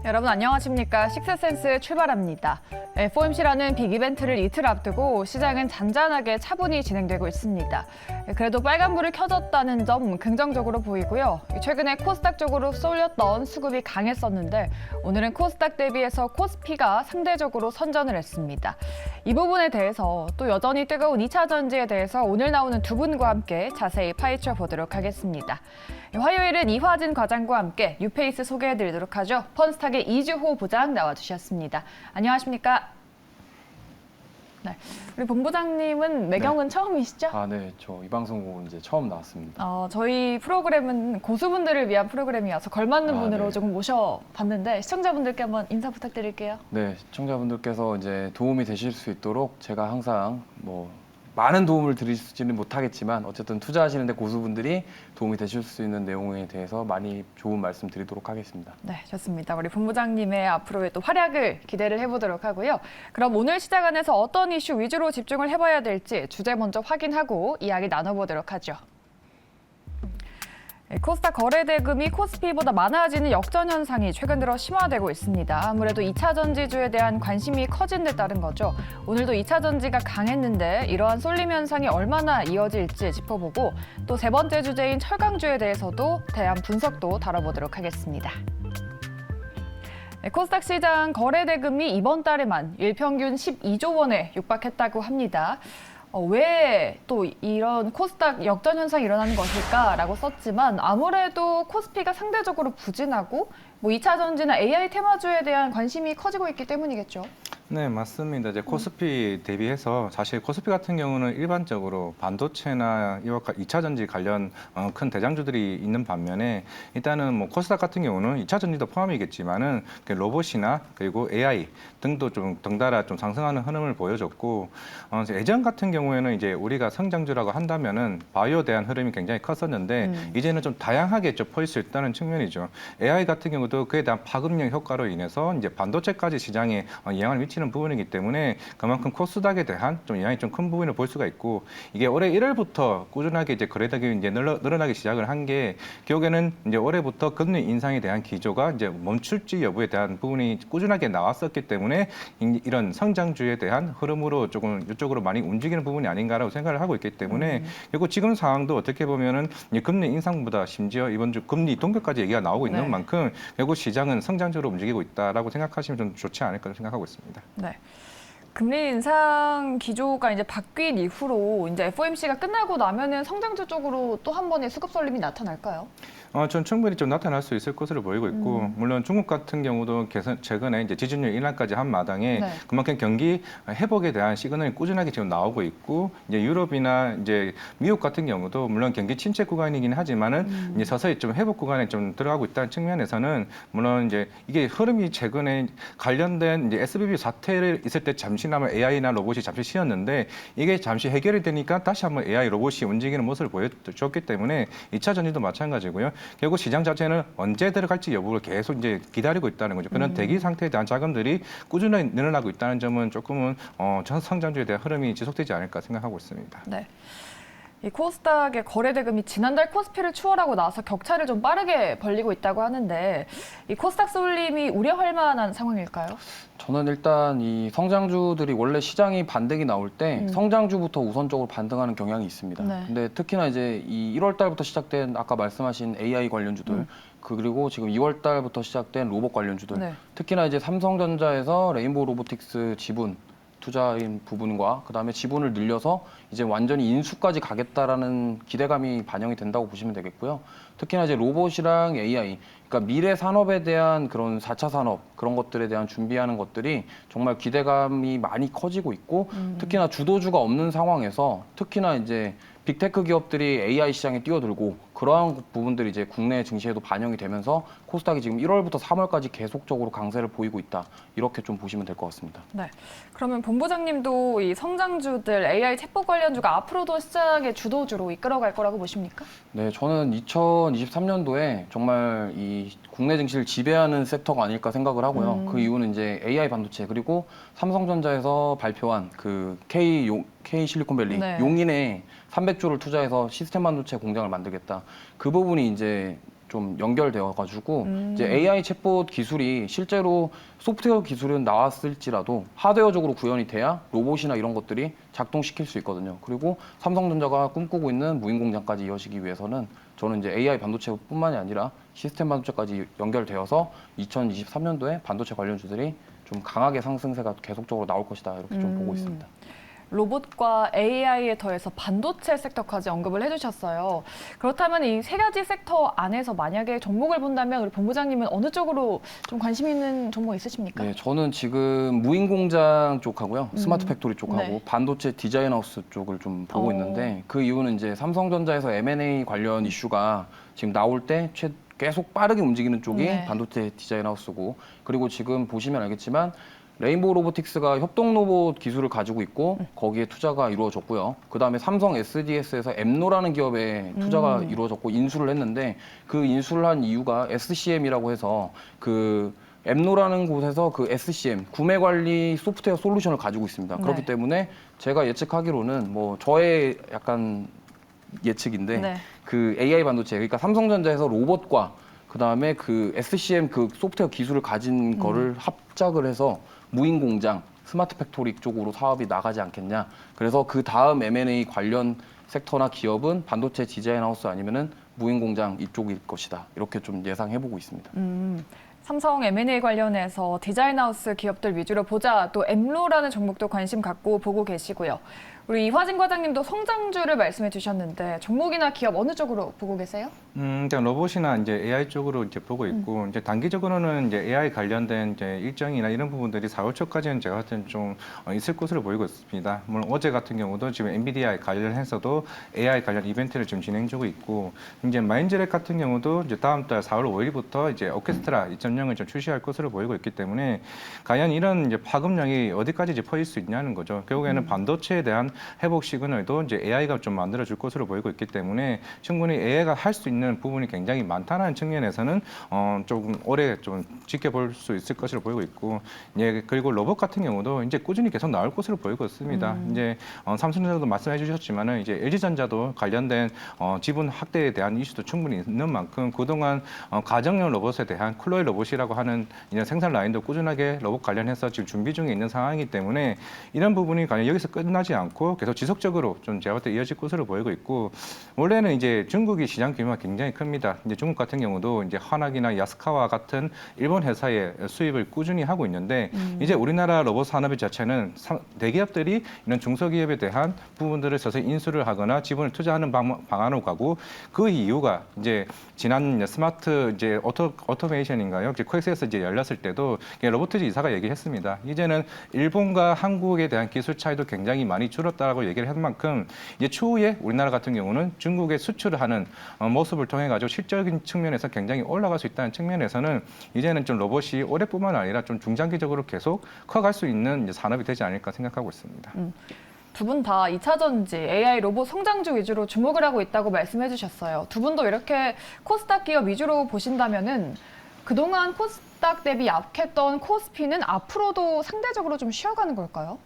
여러분 안녕하십니까? 식스센스 출발합니다. FOMC라는 빅 이벤트를 이틀 앞두고 시장은 잔잔하게 차분히 진행되고 있습니다. 그래도 빨간불을 켜졌다는 점 긍정적으로 보이고요. 최근에 코스닥 쪽으로 쏠렸던 수급이 강했었는데 오늘은 코스닥 대비해서 코스피가 상대적으로 선전을 했습니다. 이 부분에 대해서 또 여전히 뜨거운 2차 전지에 대해서 오늘 나오는 두 분과 함께 자세히 파헤쳐 보도록 하겠습니다. 화요일은 이화진 과장과 함께 뉴페이스 소개해드리도록 하죠. 펀스탁의 이주호 부장 나와주셨습니다. 안녕하십니까? 네, 우리 본부장님은 매경은 처음이시죠? 네. 저 이 방송국 이제 처음 나왔습니다. 저희 프로그램은 고수분들을 위한 프로그램이어서 걸맞는 분으로 네. 조금 모셔봤는데 시청자분들께 한번 인사 부탁드릴게요. 네, 시청자분들께서 이제 도움이 되실 수 있도록 제가 항상 많은 도움을 드리지는 못하겠지만 어쨌든 투자하시는데 고수분들이 도움이 되실 수 있는 내용에 대해서 많이 좋은 말씀 드리도록 하겠습니다. 네, 좋습니다. 우리 본부장님의 앞으로의 또 활약을 기대를 해보도록 하고요. 그럼 오늘 시장 안에서 어떤 이슈 위주로 집중을 해봐야 될지 주제 먼저 확인하고 이야기 나눠보도록 하죠. 코스닥 거래 대금이 코스피보다 많아지는 역전 현상이 최근 들어 심화되고 있습니다. 아무래도 2차 전지주에 대한 관심이 커진 데 따른 거죠. 오늘도 2차 전지가 강했는데 이러한 쏠림 현상이 얼마나 이어질지 짚어보고 또 세 번째 주제인 철강주에 대해서도 대한 분석도 다뤄보도록 하겠습니다. 코스닥 시장 거래 대금이 이번 달에만 일평균 12조 원에 육박했다고 합니다. 왜 또 이런 코스닥 역전 현상이 일어나는 것일까라고 썼지만 아무래도 코스피가 상대적으로 부진하고 2차 전지나 AI 테마주에 대한 관심이 커지고 있기 때문이겠죠. 네, 맞습니다. 이제 코스피 대비해서 사실 코스피 같은 경우는 일반적으로 반도체나 이와 2차 전지 관련 큰 대장주들이 있는 반면에 일단은 코스닥 같은 경우는 2차 전지도 포함이겠지만은 로봇이나 그리고 AI 등도 좀 덩달아 좀 상승하는 흐름을 보여줬고 예전 같은 경우에는 이제 우리가 성장주라고 한다면은 바이오에 대한 흐름이 굉장히 컸었는데 이제는 좀 다양하게 좀 퍼질 수 있다는 측면이죠. AI 같은 경우도 그에 대한 파급력 효과로 인해서 이제 반도체까지 시장에 영향을 미치는 부분이기 때문에 그만큼 코스닥에 대한 좀 영향이 좀 큰 부분을 볼 수가 있고 이게 올해 1월부터 꾸준하게 이제 거래대금이 이제 늘어나기 시작을 한 게 결국에는 이제 올해부터 금리 인상에 대한 기조가 이제 멈출지 여부에 대한 부분이 꾸준하게 나왔었기 때문에 이런 성장주에 대한 흐름으로 조금 이쪽으로 많이 움직이는 부분이 아닌가라고 생각을 하고 있기 때문에 그리고 지금 상황도 어떻게 보면은 금리 인상보다 심지어 이번 주 금리 동결까지 얘기가 나오고 있는 만큼 결국 시장은 성장주로 움직이고 있다라고 생각하시면 좀 좋지 않을까 생각하고 있습니다. 네. 금리 인상 기조가 이제 바뀐 이후로 이제 FOMC가 끝나고 나면은 성장주 쪽으로 또 한 번의 수급 쏠림이 나타날까요? 전 충분히 좀 나타날 수 있을 것으로 보이고 있고 물론 중국 같은 경우도 최근에 이제 지준율 인하까지 한 마당에 그만큼 경기 회복에 대한 시그널이 꾸준하게 지금 나오고 있고 이제 유럽이나 이제 미국 같은 경우도 물론 경기 침체 구간이긴 하지만은 이제 서서히 좀 회복 구간에 좀 들어가고 있다는 측면에서는 물론 이제 이게 흐름이 최근에 관련된 이제 SVB 사태를 있을 때 잠시나마 AI나 로봇이 잠시 쉬었는데 이게 잠시 해결이 되니까 다시 한번 AI 로봇이 움직이는 모습을 보여줬기 때문에 2차 전지도 마찬가지고요. 결국 시장 자체는 언제 들어갈지 여부를 계속 이제 기다리고 있다는 거죠. 그런 대기 상태에 대한 자금들이 꾸준히 늘어나고 있다는 점은 조금은 성장주에 대한 흐름이 지속되지 않을까 생각하고 있습니다. 네. 이 코스닥의 거래 대금이 지난달 코스피를 추월하고 나서 격차를 좀 빠르게 벌리고 있다고 하는데 이 코스닥 쏠림이 우려할 만한 상황일까요? 저는 일단 이 성장주들이 원래 시장이 반등이 나올 때 성장주부터 우선적으로 반등하는 경향이 있습니다. 근데 특히나 이제 이 1월 달부터 시작된 아까 말씀하신 AI 관련주들 그리고 지금 2월 달부터 시작된 로봇 관련주들 특히나 이제 삼성전자에서 레인보우 로보틱스 지분 투자인 부분과 그다음에 지분을 늘려서 이제 완전히 인수까지 가겠다라는 기대감이 반영이 된다고 보시면 되겠고요. 특히나 이제 로봇이랑 AI, 그러니까 미래 산업에 대한 그런 4차 산업 그런 것들에 대한 준비하는 것들이 정말 기대감이 많이 커지고 있고 특히나 주도주가 없는 상황에서 특히나 이제 빅테크 기업들이 AI 시장에 뛰어들고 그러한 부분들이 이제 국내 증시에도 반영이 되면서 코스닥이 지금 1월부터 3월까지 계속적으로 강세를 보이고 있다. 이렇게 좀 보시면 될 것 같습니다. 네. 그러면 본부장님도 이 성장주들 AI 챗봇 관련주가 앞으로도 시장의 주도주로 이끌어갈 거라고 보십니까? 네, 저는 2023년도에 정말 이 국내 증시를 지배하는 섹터가 아닐까 생각을 하고요. 그 이유는 이제 AI 반도체 그리고 삼성전자에서 발표한 그 K 실리콘밸리 용인에 300조를 투자해서 시스템 반도체 공장을 만들겠다. 그 부분이 이제 좀 연결되어가지고 이제 AI 챗봇 기술이 실제로 소프트웨어 기술은 나왔을지라도 하드웨어적으로 구현이 돼야 로봇이나 이런 것들이 작동시킬 수 있거든요. 그리고 삼성전자가 꿈꾸고 있는 무인 공장까지 이어지기 위해서는 저는 이제 AI 반도체뿐만이 아니라 시스템 반도체까지 연결되어서 2023년도에 반도체 관련주들이 좀 강하게 상승세가 계속적으로 나올 것이다 이렇게 좀 보고 있습니다. 로봇과 AI에 더해서 반도체 섹터까지 언급을 해주셨어요. 그렇다면 이 세 가지 섹터 안에서 만약에 종목을 본다면 우리 본부장님은 어느 쪽으로 좀 관심 있는 종목 있으십니까? 네, 저는 지금 무인 공장 쪽하고요, 스마트 팩토리 쪽하고 네. 반도체 디자인 하우스 쪽을 좀 보고 있는데 그 이유는 이제 삼성전자에서 M&A 관련 이슈가 지금 나올 때 계속 빠르게 움직이는 쪽이 네. 반도체 디자인 하우스고 그리고 지금 보시면 알겠지만 레인보우 로보틱스가 협동 로봇 기술을 가지고 있고 거기에 투자가 이루어졌고요. 그다음에 삼성 SDS에서 엠노라는 기업에 투자가 이루어졌고 인수를 했는데 그 인수를 한 이유가 SCM이라고 해서 그 엠노라는 곳에서 그 SCM 구매 관리 소프트웨어 솔루션을 가지고 있습니다. 그렇기 네. 때문에 제가 예측하기로는 뭐 저의 약간 예측인데 네. 그 AI 반도체 그러니까 삼성전자에서 로봇과 그다음에 그 SCM 그 소프트웨어 기술을 가진 거를 합작을 해서 무인 공장, 스마트 팩토리 쪽으로 사업이 나가지 않겠냐. 그래서 그 다음 M&A 관련 섹터나 기업은 반도체 디자인 하우스 아니면은 무인 공장 이쪽일 것이다. 이렇게 좀 예상해보고 있습니다. 삼성 M&A 관련해서 디자인하우스 기업들 위주로 보자, 또 엠로라는 종목도 관심 갖고 보고 계시고요. 우리 이화진 과장님도 성장주를 말씀해 주셨는데 종목이나 기업 어느 쪽으로 보고 계세요? 일단 로봇이나 이제 AI 쪽으로 이제 보고 있고 이제 단기적으로는 이제 AI 관련된 이제 일정이나 이런 부분들이 4월 초까지는 제가 봤을 때는 좀 있을 것으로 보이고 있습니다. 물론 어제 같은 경우도 지금 엔비디아 관련해서도 AI 관련 이벤트를 지금 진행 중이고 있고 이제 마인드랩 같은 경우도 이제 다음 달 4월 5일부터 이제 오케스트라 2.0을 좀 출시할 것으로 보이고 있기 때문에 과연 이런 이제 파급력이 어디까지 이제 퍼질 수 있냐는 거죠. 결국에는 반도체에 대한 회복 시그널도 이제 AI가 좀 만들어줄 것으로 보이고 있기 때문에 충분히 AI가 할 수 있는 부분이 굉장히 많다는 측면에서는 조금 오래 좀 지켜볼 수 있을 것으로 보이고 있고 예, 그리고 로봇 같은 경우도 이제 꾸준히 계속 나올 것으로 보이고 있습니다. 이제 삼성전자도 말씀해 주셨지만은 이제 LG전자도 관련된 지분 확대에 대한 이슈도 충분히 있는 만큼 그동안 가정용 로봇에 대한 쿨로이 로봇이라고 하는 이런 생산 라인도 꾸준하게 로봇 관련해서 지금 준비 중에 있는 상황이기 때문에 이런 부분이 과연 여기서 끝나지 않고 계속 지속적으로 좀 제가 볼 때 이어질 것으로 보이고 있고 원래는 이제 중국이 시장 규모가 굉장히 큽니다. 이제 중국 같은 경우도 이제 화낙이나 야스카와 같은 일본 회사의 수입을 꾸준히 하고 있는데 이제 우리나라 로봇 산업의 자체는 대기업들이 이런 중소기업에 대한 부분들을 서서히 인수를 하거나 지분을 투자하는 방안으로 가고 그 이유가 이제 지난 스마트 이제 오토메이션인가요? 이제 코엑스에서 이제 열렸을 때도 로보티즈 이사가 얘기했습니다. 이제는 일본과 한국에 대한 기술 차이도 굉장히 많이 줄었다라고 얘기를 한 만큼 이제 추후에 우리나라 같은 경우는 중국에 수출을 하는 모습을 통해 가지고 실적인 측면에서 굉장히 올라갈 수 있다는 측면에서는 이제는 좀 로봇이 올해뿐만 아니라 좀 중장기적으로 계속 커갈 수 있는 이제 산업이 되지 않을까 생각하고 있습니다. 두 분 다 2차 전지, AI 로봇 성장주 위주로 주목을 하고 있다고 말씀해 주셨어요. 두 분도 이렇게 코스닥 기업 위주로 보신다면은 그동안 코스닥 대비 약했던 코스피는 앞으로도 상대적으로 좀 쉬어가는 걸까요?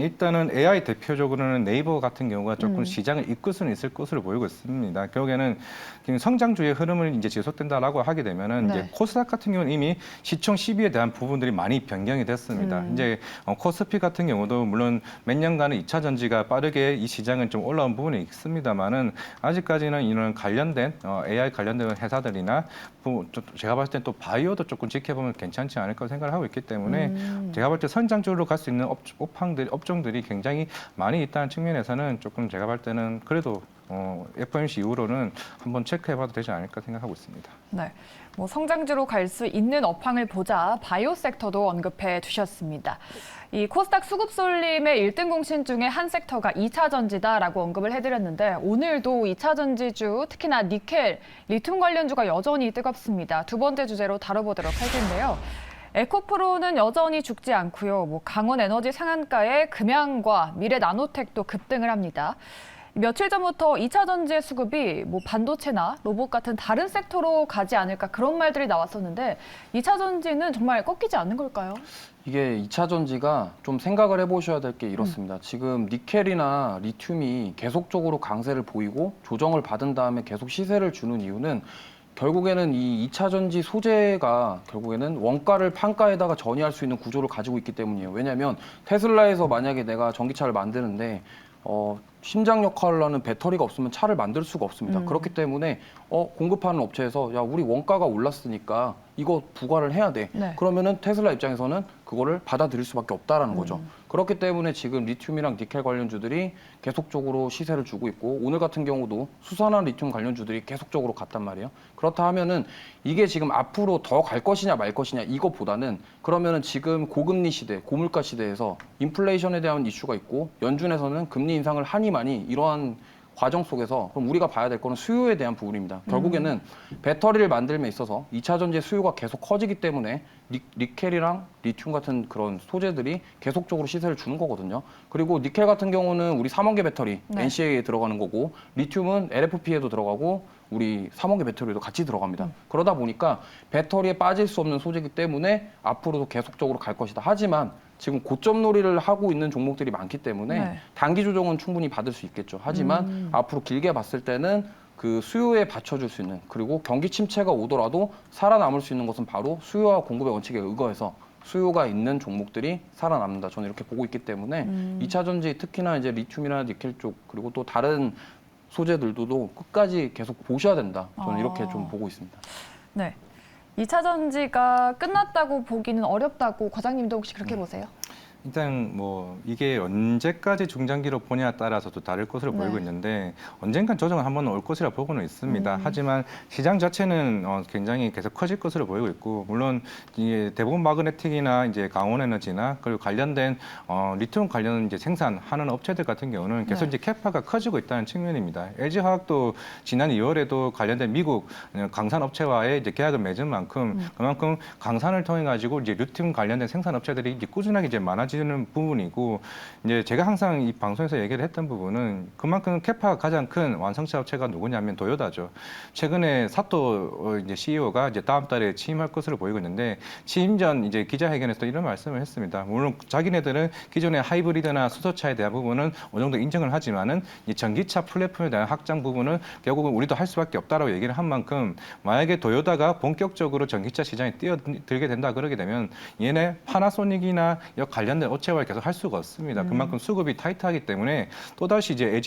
일단은 AI 대표적으로는 네이버 같은 경우가 조금 시장을 이끌 수는 있을 것으로 보이고 있습니다. 결국에는 성장주의 흐름을 이제 지속된다라고 하게 되면은 네. 이제 코스닥 같은 경우는 이미 시총 10위에 대한 부분들이 많이 변경이 됐습니다. 이제 코스피 같은 경우도 물론 몇 년간은 2차 전지가 빠르게 이 시장을 좀 올라온 부분이 있습니다만은 아직까지는 이런 관련된 AI 관련된 회사들이나 제가 봤을 때 또 바이오도 조금 지켜보면 괜찮지 않을까 생각을 하고 있기 때문에 제가 볼 때 선장주로 갈 수 있는 업종들이 굉장히 많이 있다는 측면에서는 조금 제가 볼 때는 그래도 FOMC 이후로는 한번 체크해봐도 되지 않을까 생각하고 있습니다. 네, 뭐 성장주로 갈 수 있는 업황을 보자 바이오 섹터도 언급해 주셨습니다. 이 코스닥 수급 쏠림의 1등 공신 중에 한 섹터가 2차 전지다라고 언급을 해드렸는데 오늘도 2차 전지주, 특히나 니켈, 리튬 관련주가 여전히 뜨겁습니다. 두 번째 주제로 다뤄보도록 할 텐데요. 에코프로는 여전히 죽지 않고요. 뭐 강원 에너지 상한가에 금양과 미래 나노텍도 급등을 합니다. 며칠 전부터 2차 전지의 수급이 뭐 반도체나 로봇 같은 다른 섹터로 가지 않을까 그런 말들이 나왔었는데 2차 전지는 정말 꺾이지 않는 걸까요? 이게 2차 전지가 좀 생각을 해보셔야 될 게 이렇습니다. 지금 니켈이나 리튬이 계속적으로 강세를 보이고 조정을 받은 다음에 계속 시세를 주는 이유는 결국에는 이 2차 전지 소재가 결국에는 원가를 판가에다가 전이할 수 있는 구조를 가지고 있기 때문이에요. 왜냐하면 테슬라에서 만약에 내가 전기차를 만드는데 심장 역할을 하는 배터리가 없으면 차를 만들 수가 없습니다. 그렇기 때문에 공급하는 업체에서 야, 우리 원가가 올랐으니까 이거 부과를 해야 돼. 네. 그러면은 테슬라 입장에서는 그거를 받아들일 수밖에 없다라는 거죠. 그렇기 때문에 지금 리튬이랑 니켈 관련주들이 계속적으로 시세를 주고 있고 오늘 같은 경우도 수산화 리튬 관련주들이 계속적으로 갔단 말이에요. 그렇다 하면은 이게 지금 앞으로 더 갈 것이냐 말 것이냐 이거보다는 그러면은 지금 고금리 시대, 고물가 시대에서 인플레이션에 대한 이슈가 있고 연준에서는 금리 인상을 하니만이 이러한 과정 속에서 그럼 우리가 봐야 될 거는 수요에 대한 부분입니다. 결국에는 배터리를 만들면 있어서 2차 전지의 수요가 계속 커지기 때문에 니켈이랑 리튬 같은 그런 소재들이 계속적으로 시세를 주는 거거든요. 그리고 니켈 같은 경우는 우리 3원계 배터리 네. NCA에 들어가는 거고 리튬은 LFP에도 들어가고 우리 3원계 배터리도 같이 들어갑니다. 그러다 보니까 배터리에 빠질 수 없는 소재이기 때문에 앞으로도 계속적으로 갈 것이다. 하지만 지금 고점 놀이를 하고 있는 종목들이 많기 때문에 네. 단기 조정은 충분히 받을 수 있겠죠. 하지만 앞으로 길게 봤을 때는 그 수요에 받쳐줄 수 있는 그리고 경기 침체가 오더라도 살아남을 수 있는 것은 바로 수요와 공급의 원칙에 의거해서 수요가 있는 종목들이 살아남는다. 저는 이렇게 보고 있기 때문에 2차 전지 특히나 이제 리튬이나 니켈 쪽 그리고 또 다른 소재들도 끝까지 계속 보셔야 된다. 저는 이렇게 좀 보고 있습니다. 네. 2차 전지가 끝났다고 보기는 어렵다고 과장님도 혹시 그렇게 보세요? 일단 뭐 이게 언제까지 중장기로 보냐에 따라서도 다를 것으로 네. 보이고 있는데 언젠간 조정은 한번 올 것이라 보고는 있습니다. 하지만 시장 자체는 굉장히 계속 커질 것으로 보이고 있고 물론 이게 대부분 마그네틱이나 이제 강원에너지나 그리고 관련된 리튬 관련 이제 생산하는 업체들 같은 경우는 계속 네. 이제 캐파가 커지고 있다는 측면입니다. LG화학도 지난 2월에도 관련된 미국 강산 업체와의 이제 계약을 맺은 만큼 그만큼 강산을 통해 가지고 이제 리튬 관련된 생산 업체들이 이제 꾸준하게 이제 많아지는 부분이고 이제 제가 항상 이 방송에서 얘기를 했던 부분은 그만큼 캐파가 가장 큰 완성차 업체가 누구냐면 도요타죠. 최근에 사토 이제 CEO가 이제 다음 달에 취임할 것으로 보이고 있는데 취임 전 이제 기자회견에서 이런 말씀을 했습니다. 물론 자기네들은 기존의 하이브리드나 수소차에 대한 부분은 어느 정도 인정을 하지만은 이 전기차 플랫폼에 대한 확장 부분은 결국은 우리도 할 수밖에 없다라고 얘기를 한 만큼 만약에 도요타가 본격적으로 전기차 시장에 뛰어들게 된다 그러게 되면 얘네 파나소닉이나 관련된 업체와 계속 할 수가 없습니다. 그만큼 수급이 타이트하기 때문에 또다시 이제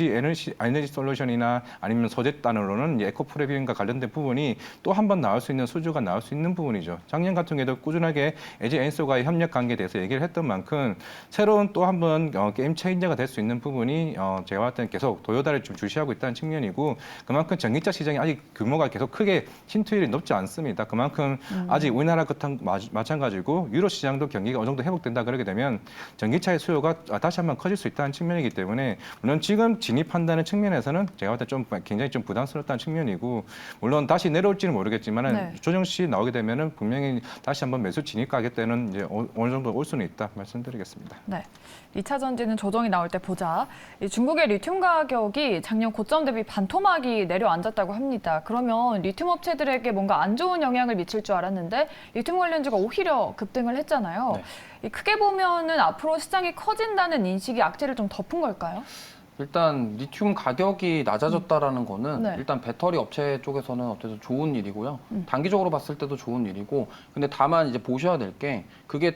에너지 솔루션이나 아니면 소재단으로는 에코프레비움과 관련된 부분이 또 한 번 나올 수 있는 수주가 나올 수 있는 부분이죠. 작년 같은 경우에도 꾸준하게 에지 엔소가의 협력 관계에 대해서 얘기를 했던 만큼 새로운 또 한 번 게임 체인저가 될 수 있는 부분이 제가 봤을 때는 계속 도요타를 좀 주시하고 있다는 측면이고 그만큼 전기차 시장이 아직 규모가 계속 크게 신투율이 높지 않습니다. 그만큼 아직 우리나라 것랑 마찬가지고 유로 시장도 경기가 어느 정도 회복된다 그러게 되면 전기차의 수요가 다시 한번 커질 수 있다는 측면이기 때문에 물론 지금 진입한다는 측면에서는 제가 볼 때 좀 굉장히 좀 부담스럽다는 측면이고 물론 다시 내려올지는 모르겠지만은 네. 조정 시 나오게 되면은 분명히 다시 한번 매수 진입 가격대는 이제 어느 정도 올 수는 있다 말씀드리겠습니다. 네. 2차 전지는 조정이 나올 때 보자. 이 중국의 리튬 가격이 작년 고점 대비 반토막이 내려앉았다고 합니다. 그러면 리튬 업체들에게 뭔가 안 좋은 영향을 미칠 줄 알았는데 리튬 관련주가 오히려 급등을 했잖아요. 네. 이 크게 보면은 앞으로 시장이 커진다는 인식이 악재를 좀 덮은 걸까요? 일단 리튬 가격이 낮아졌다라는 거는 네. 일단 배터리 업체 쪽에서는 어쨌든 좋은 일이고요. 단기적으로 봤을 때도 좋은 일이고 근데 다만 이제 보셔야 될 게 그게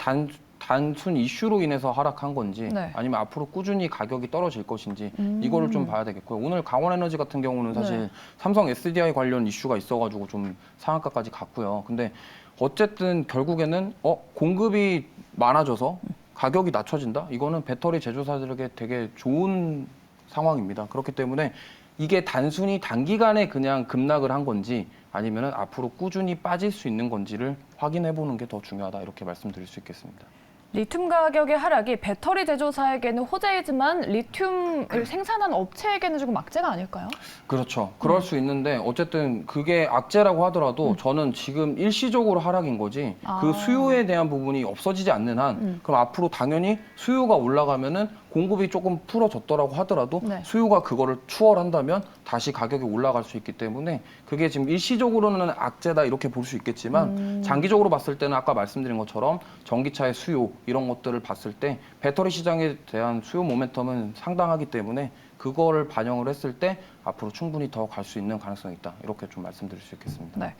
단순 이슈로 인해서 하락한 건지 네. 아니면 앞으로 꾸준히 가격이 떨어질 것인지 이거를 좀 봐야 되겠고요. 오늘 강원에너지 같은 경우는 사실 네. 삼성 SDI 관련 이슈가 있어가지고 좀 상한가까지 갔고요. 근데 어쨌든 결국에는 공급이 많아져서 가격이 낮춰진다? 이거는 배터리 제조사들에게 되게 좋은 상황입니다. 그렇기 때문에 이게 단순히 단기간에 그냥 급락을 한 건지 아니면 앞으로 꾸준히 빠질 수 있는 건지를 확인해 보는 게 더 중요하다 이렇게 말씀드릴 수 있겠습니다. 리튬 가격의 하락이 배터리 제조사에게는 호재이지만 리튬을 생산한 업체에게는 조금 악재가 아닐까요? 그렇죠. 그럴 수 있는데 어쨌든 그게 악재라고 하더라도 저는 지금 일시적으로 하락인 거지 그 수요에 대한 부분이 없어지지 않는 한 그럼 앞으로 당연히 수요가 올라가면은 공급이 조금 풀어졌더라고 하더라도 네. 수요가 그거를 추월한다면 다시 가격이 올라갈 수 있기 때문에 그게 지금 일시적으로는 악재다 이렇게 볼 수 있겠지만 장기적으로 봤을 때는 아까 말씀드린 것처럼 전기차의 수요 이런 것들을 봤을 때 배터리 시장에 대한 수요 모멘텀은 상당하기 때문에 그거를 반영을 했을 때 앞으로 충분히 더 갈 수 있는 가능성이 있다. 이렇게 좀 말씀드릴 수 있겠습니다. 네.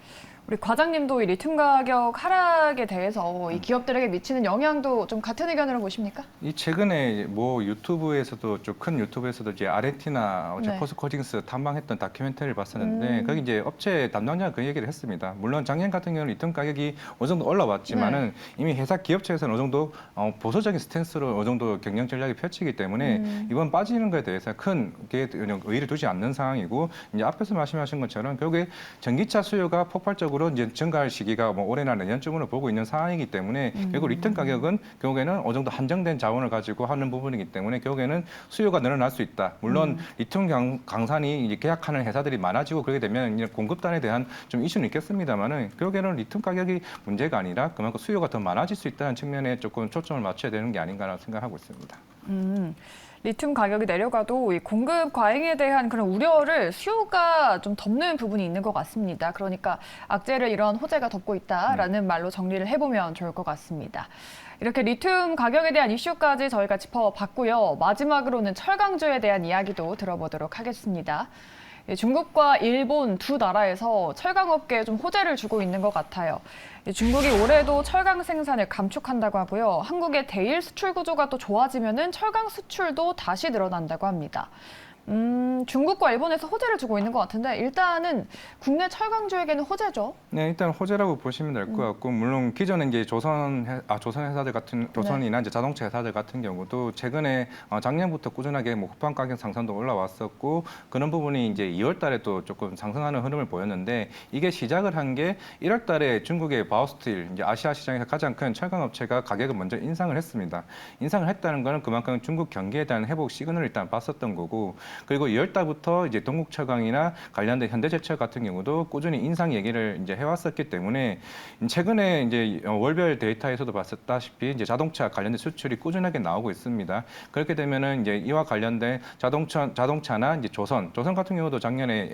우리 과장님도 이 리튬 가격 하락에 대해서 이 기업들에게 미치는 영향도 좀 같은 의견으로 보십니까? 이 최근에 뭐 유튜브에서도 좀 큰 유튜브에서도 이제 아르헨티나 네. 포스코딩스 탐방했던 다큐멘터리를 봤었는데 거기 이제 업체 담당자가 그 얘기를 했습니다. 물론 작년 같은 경우는 리튬 가격이 어느 정도 올라왔지만은 이미 회사 기업체에서는 어느 정도 보수적인 스탠스로 어느 정도 경영 전략이 펼치기 때문에 이번 빠지는 것에 대해서 큰 의의를 두지 않는 상황이고 이제 앞에서 말씀하신 것처럼 결국에 전기차 수요가 폭발적으로 이제 증가할 시기가 뭐 올해나 내년쯤으로 보고 있는 상황이기 때문에 결국 리튬 가격은 결국에는 어느 정도 한정된 자원을 가지고 하는 부분이기 때문에 결국에는 수요가 늘어날 수 있다. 물론 리튬 강산이 이제 계약하는 회사들이 많아지고 그렇게 되면 이제 공급단에 대한 좀 이슈는 있겠습니다만은 결국에는 리튬 가격이 문제가 아니라 그만큼 수요가 더 많아질 수 있다는 측면에 조금 초점을 맞춰야 되는 게 아닌가라는 생각하고 있습니다. 리튬 가격이 내려가도 이 공급 과잉에 대한 그런 우려를 수요가 좀 덮는 부분이 있는 것 같습니다. 그러니까 악재를 이런 호재가 덮고 있다라는 말로 정리를 해보면 좋을 것 같습니다. 이렇게 리튬 가격에 대한 이슈까지 저희가 짚어봤고요. 마지막으로는 철강주에 대한 이야기도 들어보도록 하겠습니다. 중국과 일본 두 나라에서 철강업계에 좀 호재를 주고 있는 것 같아요. 중국이 올해도 철강 생산을 감축한다고 하고요. 한국의 대일 수출 구조가 또 좋아지면은 철강 수출도 다시 늘어난다고 합니다. 중국과 일본에서 호재를 주고 있는 것 같은데 일단은 국내 철강주에게는 호재죠. 네, 일단 호재라고 보시면 될 것 같고 물론 기존에 이제 조선 회사들 같은 조선이나 이제 자동차 회사들 같은 경우도 최근에 작년부터 꾸준하게 뭐 후반 가격 상승도 올라왔었고 그런 부분이 이제 2월달에 또 조금 상승하는 흐름을 보였는데 이게 시작을 한 게 1월달에 중국의 바오스틸 이제 아시아 시장에서 가장 큰 철강 업체가 가격을 먼저 인상을 했습니다. 인상을 했다는 거는 그만큼 중국 경기에 대한 회복 시그널을 일단 봤었던 거고. 그리고 2월달부터 이제 동국철강이나 관련된 현대제철 같은 경우도 꾸준히 인상 얘기를 이제 해왔었기 때문에 최근에 이제 월별 데이터에서도 봤다시피 이제 자동차 관련된 수출이 꾸준하게 나오고 있습니다. 그렇게 되면은 이제 이와 관련된 자동차나 이제 조선 같은 경우도 작년에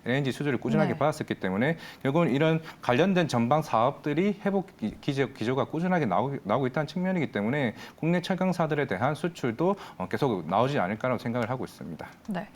LNG 수주를 꾸준하게 받았었기 때문에 결국은 이런 관련된 전방 사업들이 회복 기조가 꾸준하게 나오고 있다는 측면이기 때문에 국내 철강사들에 대한 수출도 계속 나오지 않을까라고 생각을 하고 있습니다. 네.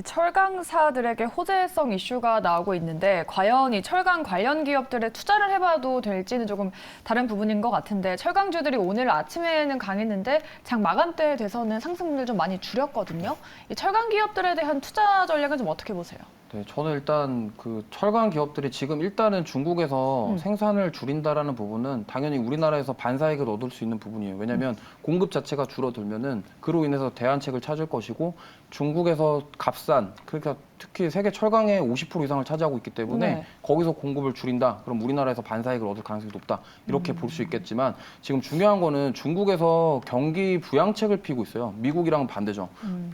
철강사들에게 호재성 이슈가 나오고 있는데 과연 이 철강 관련 기업들에 투자를 해봐도 될지는 조금 다른 부분인 것 같은데 철강주들이 오늘 아침에는 강했는데 장 마감 때 돼서는 상승률 좀 많이 줄였거든요. 이 철강 기업들에 대한 투자 전략은 좀 어떻게 보세요? 네, 저는 일단 그 철강 기업들이 지금 일단은 중국에서 생산을 줄인다라는 부분은 당연히 우리나라에서 반사이익을 얻을 수 있는 부분이에요. 왜냐하면 공급 자체가 줄어들면은 그로 인해서 대안책을 찾을 것이고 중국에서 값싼 그러니까 특히 세계 철강의 50% 이상을 차지하고 있기 때문에 거기서 공급을 줄인다. 그럼 우리나라에서 반사이익을 얻을 가능성이 높다. 이렇게 볼 수 있겠지만 지금 중요한 거는 중국에서 경기 부양책을 피고 있어요. 미국이랑은 반대죠.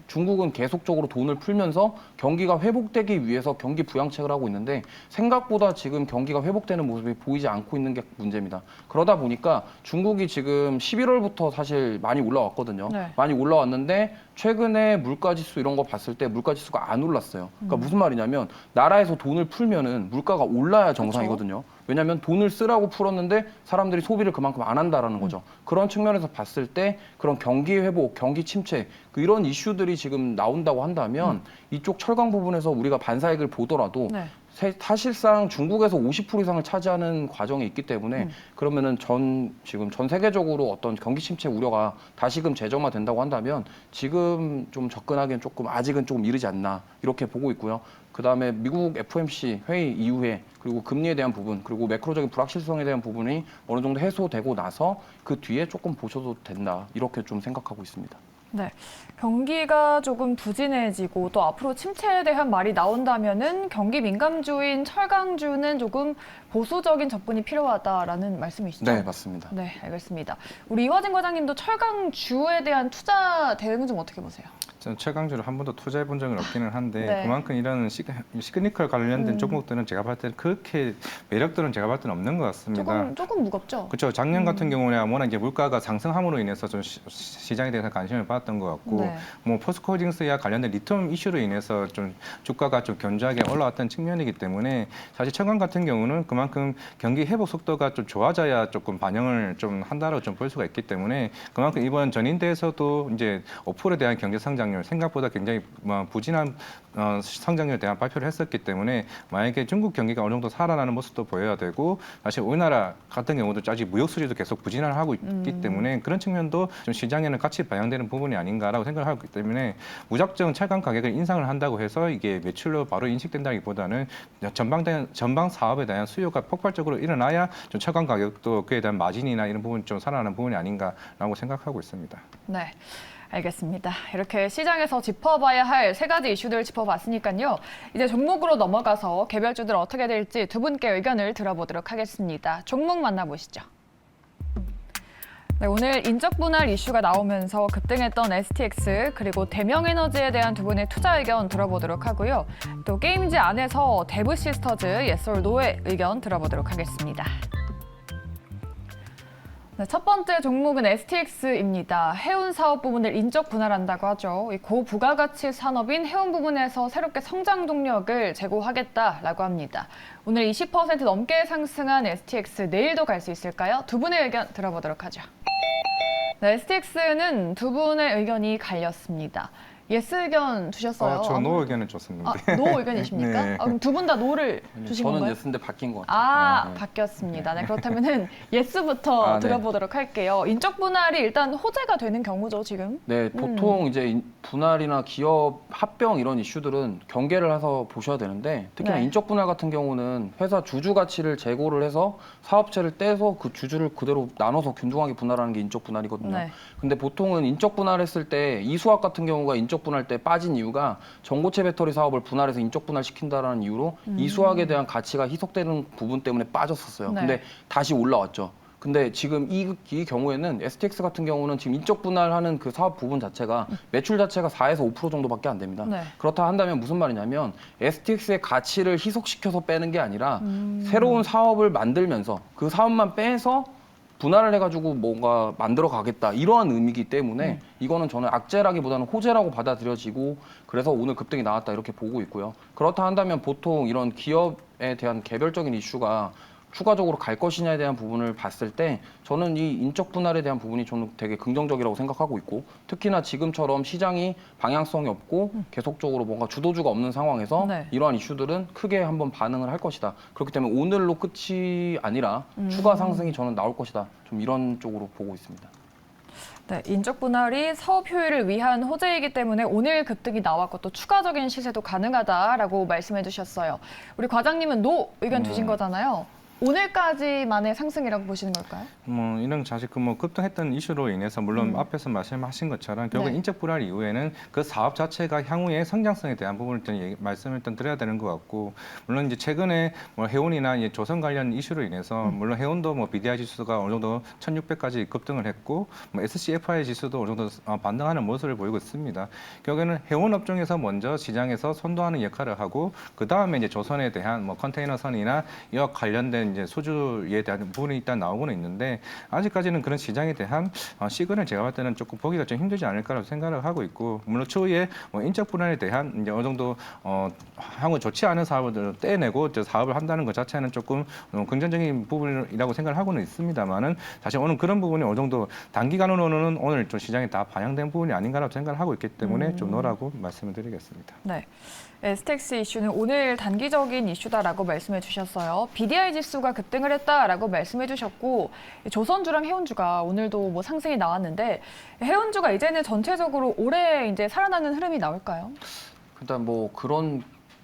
중국은 계속적으로 돈을 풀면서 경기가 회복되기 위해서 경기 부양책을 하고 있는데 생각보다 지금 경기가 회복되는 모습이 보이지 않고 있는 게 문제입니다. 그러다 보니까 중국이 지금 11월부터 사실 많이 올라왔거든요. 많이 올라왔는데 최근에 물가지수 이런 거 봤을 때 물가지수가 안 올랐어요. 그러니까 무슨 말이냐면 나라에서 돈을 풀면은 물가가 올라야 정상이거든요. 왜냐하면 돈을 쓰라고 풀었는데 사람들이 소비를 그만큼 안 한다라는 거죠. 그런 측면에서 봤을 때 그런 경기 회복, 경기 침체 이런 이슈들이 지금 나온다고 한다면 이쪽 철강 부분에서 우리가 반사이익을 보더라도 사실상 중국에서 50% 이상을 차지하는 과정이 있기 때문에 그러면은 지금 전 세계적으로 어떤 경기 침체 우려가 다시금 재점화된다고 한다면 지금 좀 접근하기엔 조금 아직은 조금 이르지 않나 이렇게 보고 있고요. 그다음에 미국 FOMC 회의 이후에 그리고 금리에 대한 부분 그리고 매크로적인 불확실성에 대한 부분이 어느 정도 해소되고 나서 그 뒤에 조금 보셔도 된다 이렇게 좀 생각하고 있습니다. 네, 경기가 조금 부진해지고 또 앞으로 침체에 대한 말이 나온다면은 경기 민감주인 철강주는 조금 보수적인 접근이 필요하다라는 말씀이시죠? 네, 맞습니다. 네, 알겠습니다. 우리 이화진 과장님도 철강주에 대한 투자 대응은 좀 어떻게 보세요? 저는 철강주를 한 번도 투자해 본 적은 없기는 한데 그만큼 이런 시그니컬 관련된 종목들은 제가 봤을 때는 그렇게 매력들은 제가 봤을 때는 없는 것 같습니다. 조금 무겁죠? 그렇죠. 작년 같은 경우는 워낙 이제 물가가 상승함으로 인해서 좀 시장에 대해서 관심을 받았던 것 같고 뭐 포스코홀딩스와 관련된 리튬 이슈로 인해서 좀 주가가 좀 견조하게 올라왔던 측면이기 때문에 사실 철강 같은 경우는 그만큼 경기 회복 속도가 좀 좋아져야 조금 반영을 좀 한다고 좀 볼 수가 있기 때문에 그만큼 이번 전인대에서도 이제 5%에 대한 경제 성장 성장률 생각보다 굉장히 부진한 성장률에 대한 발표를 했었기 때문에 만약에 중국 경기가 어느 정도 살아나는 모습도 보여야 되고 사실 우리나라 같은 경우도 아직 무역 수지도 계속 부진을 하고 있기 때문에 그런 측면도 좀 시장에는 같이 반영되는 부분이 아닌가라고 생각을 하기 때문에 무작정 철강 가격을 인상을 한다고 해서 이게 매출로 바로 인식된다기보다는 전방 사업에 대한 수요가 폭발적으로 일어나야 좀 철강 가격도 그에 대한 마진이나 이런 부분이 좀 살아나는 부분이 아닌가라고 생각하고 있습니다. 네. 알겠습니다. 이렇게 시장에서 짚어봐야 할 세 가지 이슈들 짚어봤으니까요. 이제 종목으로 넘어가서 개별주들 어떻게 될지 두 분께 의견을 들어보도록 하겠습니다. 종목 만나보시죠. 네, 오늘 인적 분할 이슈가 나오면서 급등했던 STX 그리고 대명에너지에 대한 두 분의 투자 의견 들어보도록 하고요. 또 게임즈 안에서 데브시스터즈, 예솔노의 의견 들어보도록 하겠습니다. 네, 첫 번째 종목은 STX입니다. 해운 사업 부분을 인적 분할한다고 하죠. 이 고부가가치 산업인 해운 부분에서 새롭게 성장 동력을 제고하겠다라고 합니다. 오늘 20% 넘게 상승한 STX 내일도 갈 수 있을까요? 두 분의 의견 들어보도록 하죠. 네, STX는 두 분의 의견이 갈렸습니다. 예스 의견 주셨어요? 저 노 의견은 좋습니다. 노 의견이십니까? 네. 그럼 두 분 다 노를 주신 저는 건가요? 예스인데 바뀐 것 같아요. 네. 바뀌었습니다. 네, 그렇다면은 예스부터 네. 들어보도록 할게요. 인적 분할이 일단 호재가 되는 경우죠, 지금. 네, 보통 이제 분할이나 기업 합병 이런 이슈들은 경계를 해서 보셔야 되는데 특히나 네. 인적 분할 같은 경우는 회사 주주 가치를 재고를 해서 사업체를 떼서 그 주주를 그대로 나눠서 균등하게 분할하는 게 인적 분할이거든요. 네. 근데 보통은 인적 분할했을 때 이수학 같은 경우가 인적 분할 때 빠진 이유가 전고체 배터리 사업을 분할해서 인적 분할시킨다라는 이유로 이수학에 대한 가치가 희석되는 부분 때문에 빠졌었어요. 네. 근데 다시 올라왔죠. 근데 지금 이 경우에는 STX 같은 경우는 지금 인적 분할하는 그 사업 부분 자체가 매출 자체가 4에서 5% 정도밖에 안 됩니다. 네. 그렇다 한다면 무슨 말이냐면 STX의 가치를 희석시켜서 빼는 게 아니라 새로운 사업을 만들면서 그 사업만 빼서 분할을 해가지고 뭔가 만들어 가겠다 이러한 의미이기 때문에 이거는 저는 악재라기보다는 호재라고 받아들여지고 그래서 오늘 급등이 나왔다 이렇게 보고 있고요. 그렇다 한다면 보통 이런 기업에 대한 개별적인 이슈가 추가적으로 갈 것이냐에 대한 부분을 봤을 때 저는 이 인적 분할에 대한 부분이 저는 되게 긍정적이라고 생각하고 있고 특히나 지금처럼 시장이 방향성이 없고 계속적으로 뭔가 주도주가 없는 상황에서 네. 이러한 이슈들은 크게 한번 반응을 할 것이다. 그렇기 때문에 오늘로 끝이 아니라 추가 상승이 저는 나올 것이다. 좀 이런 쪽으로 보고 있습니다. 네, 인적 분할이 사업 효율을 위한 호재이기 때문에 오늘 급등이 나왔고 또 추가적인 시세도 가능하다라고 말씀해 주셨어요. 우리 과장님은 노 의견 주신 거잖아요. 오늘까지만의 상승이라고 보시는 걸까요? 이런 사실 급등했던 이슈로 인해서 물론 앞에서 말씀하신 것처럼 결국 네. 인적 분할 이후에는 그 사업 자체가 향후의 성장성에 대한 부분을 일단 말씀을 일단 드려야 되는 것 같고 물론 이제 최근에 해운이나 이제 조선 관련 이슈로 인해서 물론 해운도 BDI 지수가 어느 정도 1,600까지 급등을 했고 SCFI 지수도 어느 정도 반등하는 모습을 보이고 있습니다. 결국에는 해운 업종에서 먼저 시장에서 선도하는 역할을 하고 그 다음에 이제 조선에 대한 컨테이너선이나 이와 관련된 이제 수주에 대한 부분이 일단 나오고는 있는데 아직까지는 그런 시장에 대한 시그널 제가 봤을 때는 조금 보기가 좀 힘들지 않을까라고 생각을 하고 있고 물론 추후에 인적 분할에 대한 이제 어느 정도 향후 좋지 않은 사업을 떼내고 사업을 한다는 것 자체는 조금 긍정적인 부분이라고 생각을 하고는 있습니다만은 사실 오늘 그런 부분이 어느 정도 단기간으로는 오늘 좀 시장에 다 반영된 부분이 아닌가라고 생각을 하고 있기 때문에 좀 노라고 말씀을 드리겠습니다. 네. STX 이슈는 오늘 단기적인 이슈다라고 말씀해 주셨어요. BDI 지수가 급등을 했다라고 말씀해 주셨고 조선주랑 해운주가 오늘도 상승이 나왔는데 해운주가 이제는 전체적으로 올해 이제 살아나는 흐름이 나올까요? 일단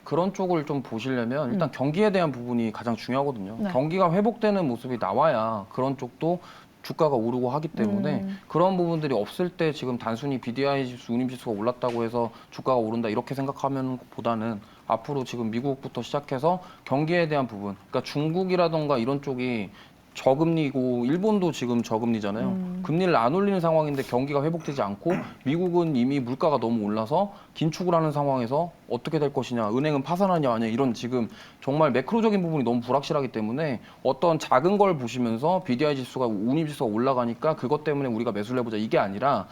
그런 쪽을 좀 보시려면 일단 경기에 대한 부분이 가장 중요하거든요. 네. 경기가 회복되는 모습이 나와야 그런 쪽도 주가가 오르고 하기 때문에 그런 부분들이 없을 때 지금 단순히 BDI 지수, 운임지수가 올랐다고 해서 주가가 오른다 이렇게 생각하면 보다는 앞으로 지금 미국부터 시작해서 경기에 대한 부분, 그러니까 중국이라던가 이런 쪽이 저금리고 일본도 지금 저금리잖아요. 금리를 안 올리는 상황인데 경기가 회복되지 않고 미국은 이미 물가가 너무 올라서 긴축을 하는 상황에서 어떻게 될 것이냐, 은행은 파산하냐 아니냐 이런 지금 정말 매크로적인 부분이 너무 불확실하기 때문에 어떤 작은 걸 보시면서 BDI 지수가 운임지수가 올라가니까 그것 때문에 우리가 매수를 해보자 이게 아니라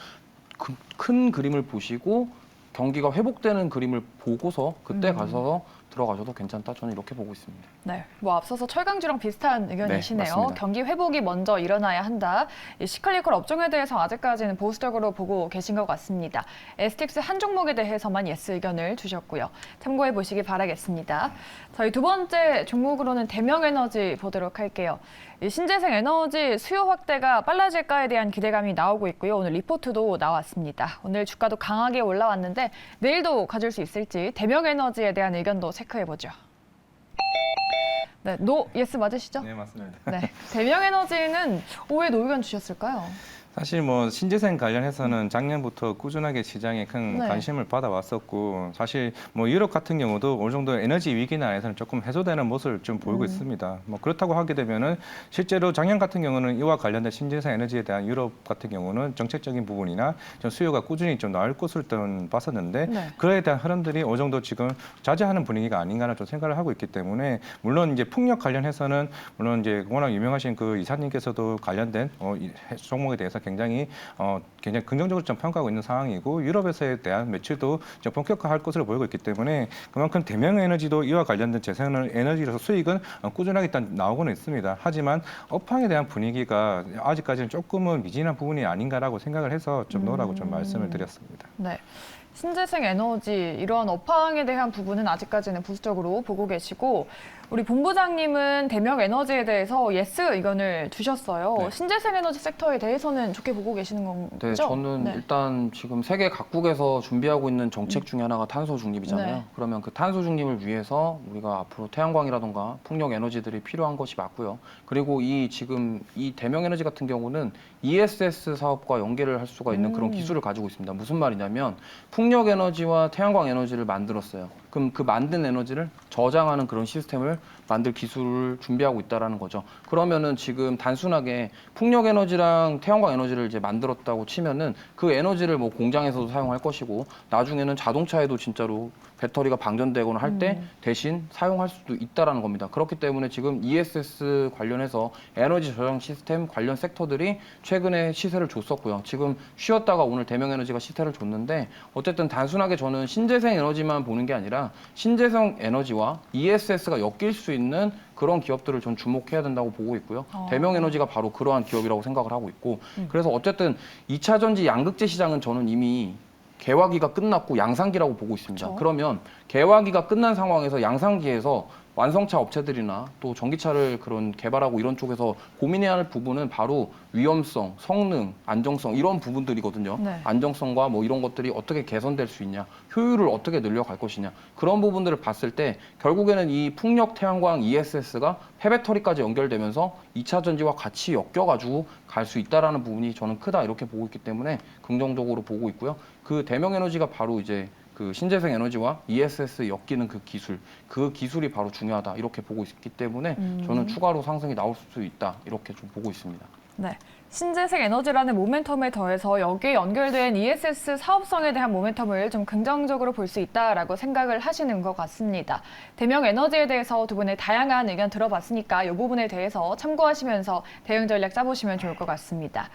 큰 그림을 보시고 경기가 회복되는 그림을 보고서 그때 가서 들어가셔도 괜찮다. 저는 이렇게 보고 있습니다. 네, 뭐 앞서서 철강주랑 비슷한 의견이시네요. 네, 맞습니다. 경기 회복이 먼저 일어나야 한다. 이 시클리컬 업종에 대해서 아직까지는 보수적으로 보고 계신 것 같습니다. STX 한 종목에 대해서만 예스 의견을 주셨고요. 참고해 보시기 바라겠습니다. 저희 두 번째 종목으로는 대명에너지 보도록 할게요. 이 신재생 에너지 수요 확대가 빨라질까에 대한 기대감이 나오고 있고요. 오늘 리포트도 나왔습니다. 오늘 주가도 강하게 올라왔는데 내일도 가질 수 있을지 대명에너지에 대한 의견도 체크해보죠. 네, 노 예스 맞으시죠? 네, 맞습니다. 네, 대명에너지는 왜 노 의견 주셨을까요? 사실 뭐 신재생 관련해서는 작년부터 꾸준하게 시장에 큰 네. 관심을 받아왔었고 사실 뭐 유럽 같은 경우도 어느 정도 에너지 위기 난에서는 조금 해소되는 모습을 좀 보이고 있습니다. 뭐 그렇다고 하게 되면은 실제로 작년 같은 경우는 이와 관련된 신재생 에너지에 대한 유럽 같은 경우는 정책적인 부분이나 좀 수요가 꾸준히 좀 나올 것으로 좀 봤었는데 네. 그에 대한 흐름들이 어느 정도 지금 자제하는 분위기가 아닌가는 좀 생각을 하고 있기 때문에 물론 이제 풍력 관련해서는 물론 이제 워낙 유명하신 그 이사님께서도 관련된 이 종목에 대해서 굉장히 긍정적으로 좀 평가하고 있는 상황이고 유럽에서에 대한 매출도 좀 본격화할 것으로 보이고 있기 때문에 그만큼 대명에너지도 이와 관련된 재생 에너지로서 수익은 꾸준하게 일단 나오고는 있습니다. 하지만 업황에 대한 분위기가 아직까지는 조금은 미진한 부분이 아닌가라고 생각을 해서 좀 넣으라고 좀 말씀을 드렸습니다. 네. 신재생 에너지 이러한 업황에 대한 부분은 아직까지는 보수적으로 보고 계시고 우리 본부장님은 대명 에너지에 대해서 예스 의견을 주셨어요. 네. 신재생 에너지 섹터에 대해서는 좋게 보고 계시는 거죠? 네, 저는 네. 일단 지금 세계 각국에서 준비하고 있는 정책 중에 하나가 탄소 중립이잖아요. 네. 그러면 그 탄소 중립을 위해서 우리가 앞으로 태양광이라던가 풍력 에너지들이 필요한 것이 맞고요. 그리고 지금 이 대명 에너지 같은 경우는 ESS 사업과 연계를 할 수가 있는 그런 기술을 가지고 있습니다. 무슨 말이냐면 풍력 에너지와 태양광 에너지를 만들었어요. 그럼 그 만든 에너지를 저장하는 그런 시스템을 만들 기술을 준비하고 있다라는 거죠. 그러면은 지금 단순하게 풍력 에너지랑 태양광 에너지를 이제 만들었다고 치면은 그 에너지를 뭐 공장에서도 사용할 것이고 나중에는 자동차에도 진짜로 배터리가 방전되거나 할 때 대신 사용할 수도 있다라는 겁니다. 그렇기 때문에 지금 ESS 관련해서 에너지 저장 시스템 관련 섹터들이 최근에 시세를 줬었고요. 지금 쉬었다가 오늘 대명에너지가 시세를 줬는데 어쨌든 단순하게 저는 신재생 에너지만 보는 게 아니라 신재생 에너지와 ESS가 엮일 수 있는 그런 기업들을 전 주목해야 된다고 보고 있고요. 대명에너지가 바로 그러한 기업이라고 생각을 하고 있고 그래서 어쨌든 2차 전지 양극재 시장은 저는 이미 개화기가 끝났고 양산기라고 보고 있습니다. 그렇죠. 그러면 개화기가 끝난 상황에서 양산기에서 완성차 업체들이나 또 전기차를 그런 개발하고 이런 쪽에서 고민해야 할 부분은 바로 위험성, 성능, 안정성 이런 부분들이거든요. 네. 안정성과 뭐 이런 것들이 어떻게 개선될 수 있냐, 효율을 어떻게 늘려갈 것이냐 그런 부분들을 봤을 때 결국에는 이 풍력, 태양광, ESS가 폐배터리까지 연결되면서 2차 전지와 같이 엮여가지고 갈 수 있다라는 부분이 저는 크다 이렇게 보고 있기 때문에 긍정적으로 보고 있고요. 그 대명에너지가 바로 이제 그 신재생 에너지와 ESS 엮이는 그 기술이 바로 중요하다 이렇게 보고 있기 때문에 저는 추가로 상승이 나올 수 있다 이렇게 좀 보고 있습니다. 네. 신재생 에너지라는 모멘텀에 더해서 여기에 연결된 ESS 사업성에 대한 모멘텀을 좀 긍정적으로 볼 수 있다라고 생각을 하시는 것 같습니다. 대명 에너지에 대해서 두 분의 다양한 의견 들어봤으니까 이 부분에 대해서 참고하시면서 대응 전략 짜보시면 좋을 것 같습니다.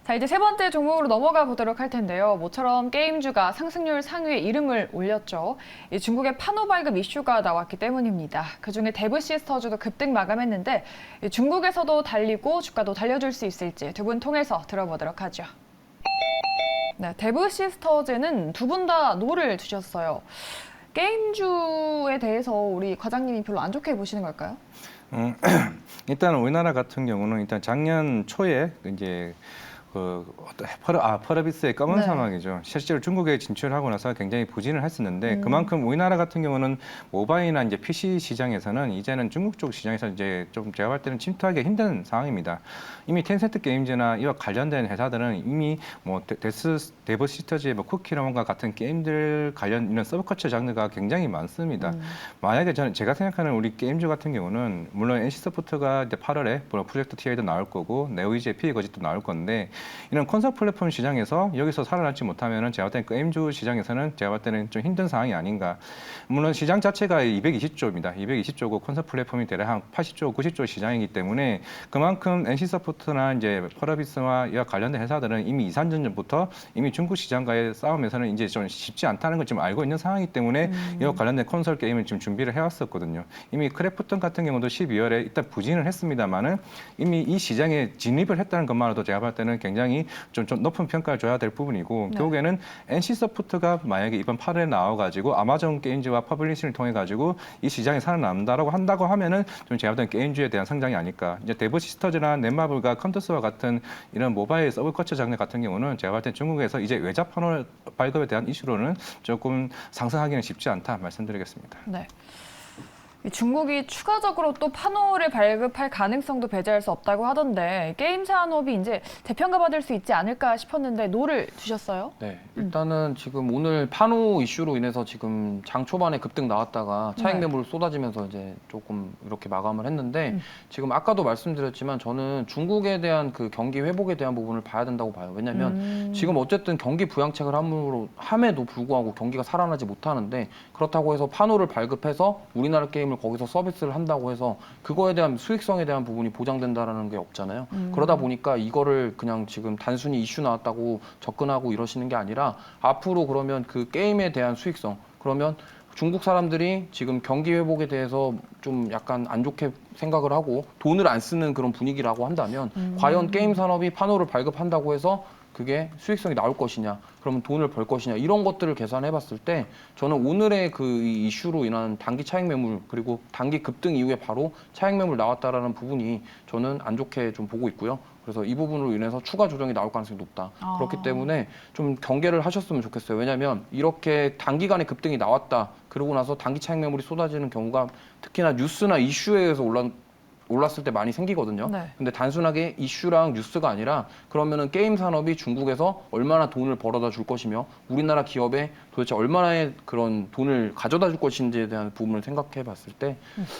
자, 이제 세 번째 종목으로 넘어가 보도록 할 텐데요. 모처럼 게임주가 상승률 상위에 이름을 올렸죠. 이 중국의 판호 발급 이슈가 나왔기 때문입니다. 그중에 데브시스터즈도 급등 마감했는데 중국에서도 달리고 주가도 달려줄 수 있을지 두 분 통해서 들어보도록 하죠. 네, 데브시스터즈는 두 분 다 노를 주셨어요. 게임주에 대해서 우리 과장님이 별로 안 좋게 보시는 걸까요? 일단 우리나라 같은 경우는 일단 작년 초에 이제 퍼러비스의 검은 네. 사막이죠. 실제로 중국에 진출하고 나서 굉장히 부진을 했었는데 그만큼 우리나라 같은 경우는 모바일이나 이제 PC 시장에서는 이제는 중국 쪽 시장에서 이제 좀 제가 볼 때는 침투하기 힘든 상황입니다. 이미 텐센트 게임즈나 이와 관련된 회사들은 이미 뭐 데브시스터즈의 뭐 쿠키런과 같은 게임들 관련 이런 서브컬처 장르가 굉장히 많습니다. 만약에 제가 생각하는 우리 게임주 같은 경우는 물론 NC소프트가 이제 8월에 프로젝트 TA도 나올 거고 네오이즈의 피해 거짓도 나올 건데 이런 콘솔 플랫폼 시장에서 여기서 살아남지 못하면은 제가 볼 때는 게임주 시장에서는 제가 볼 때는 좀 힘든 상황이 아닌가. 물론 시장 자체가 220조입니다. 220조고 콘솔 플랫폼이 대략 한 80조, 90조 시장이기 때문에 그만큼 NC소프트나 이제 펄어비스와 이와 관련된 회사들은 이미 2, 3년 전부터 이미 중국 시장과의 싸움에서는 이제 좀 쉽지 않다는 걸 지금 알고 있는 상황이기 때문에 이와 관련된 콘솔 게임을 지금 준비를 해왔었거든요. 이미 크래프톤 같은 경우도 12월에 일단 부진을 했습니다만은 이미 이 시장에 진입을 했다는 것만으로도 제가 볼 때는 굉장히 좀 높은 평가를 줘야 될 부분이고 결국에는 NC소프트가 만약에 이번 8월에 나와가지고 아마존 게임즈와 퍼블리싱을 통해 가지고 이 시장에 살아남는다라고 한다고 하면은 좀 제가 볼 때는 게임주에 대한 성장이 아닐까. 이제 데브 시스터즈나 넷마블과 컴투스와 같은 이런 모바일 서브컬처 장르 같은 경우는 제가 볼 때 중국에서 이제 외자 판호 발급에 대한 이슈로는 조금 상승하기는 쉽지 않다 말씀드리겠습니다. 네. 중국이 추가적으로 또 판호를 발급할 가능성도 배제할 수 없다고 하던데 게임 산업이 이제 재평가받을 수 있지 않을까 싶었는데 노를 두셨어요? 네, 일단은 지금 오늘 판호 이슈로 인해서 지금 장 초반에 급등 나왔다가 차익 매물 쏟아지면서 이제 조금 이렇게 마감을 했는데 지금 아까도 말씀드렸지만 저는 중국에 대한 그 경기 회복에 대한 부분을 봐야 된다고 봐요. 왜냐하면 지금 어쨌든 경기 부양책을 함에도 불구하고 경기가 살아나지 못하는데 그렇다고 해서 판호를 발급해서 우리나라 게임을 거기서 서비스를 한다고 해서 그거에 대한 수익성에 대한 부분이 보장된다라는 게 없잖아요. 그러다 보니까 이거를 그냥 지금 단순히 이슈 나왔다고 접근하고 이러시는 게 아니라 앞으로 그러면 그 게임에 대한 수익성 그러면 중국 사람들이 지금 경기 회복에 대해서 좀 약간 안 좋게 생각을 하고 돈을 안 쓰는 그런 분위기라고 한다면 과연 게임 산업이 판호를 발급한다고 해서 그게 수익성이 나올 것이냐, 그러면 돈을 벌 것이냐 이런 것들을 계산해 봤을 때 저는 오늘의 그 이슈로 인한 단기 차익 매물 그리고 단기 급등 이후에 바로 차익 매물 나왔다라는 부분이 저는 안 좋게 좀 보고 있고요. 그래서 이 부분으로 인해서 추가 조정이 나올 가능성이 높다. 그렇기 때문에 좀 경계를 하셨으면 좋겠어요. 왜냐하면 이렇게 단기간에 급등이 나왔다. 그러고 나서 단기 차익 매물이 쏟아지는 경우가 특히나 뉴스나 이슈에 의해서 올랐을 때 많이 생기거든요. 네. 근데 단순하게 이슈랑 뉴스가 아니라 그러면은 게임 산업이 중국에서 얼마나 돈을 벌어다 줄 것이며 우리나라 기업에 도대체 얼마나의 그런 돈을 가져다 줄 것인지에 대한 부분을 생각해 봤을 때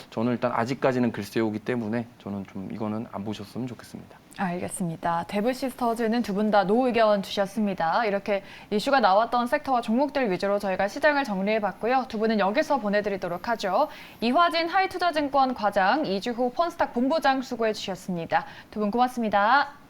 저는 일단 아직까지는 글쎄오기 때문에 저는 좀 이거는 안 보셨으면 좋겠습니다. 알겠습니다. 데브 시스터즈는 두 분 다 노 의견 주셨습니다. 이렇게 이슈가 나왔던 섹터와 종목들 위주로 저희가 시장을 정리해봤고요. 두 분은 여기서 보내드리도록 하죠. 이화진 하이투자증권 과장, 이주호 펀스탁 본부장 수고해 주셨습니다. 두 분 고맙습니다.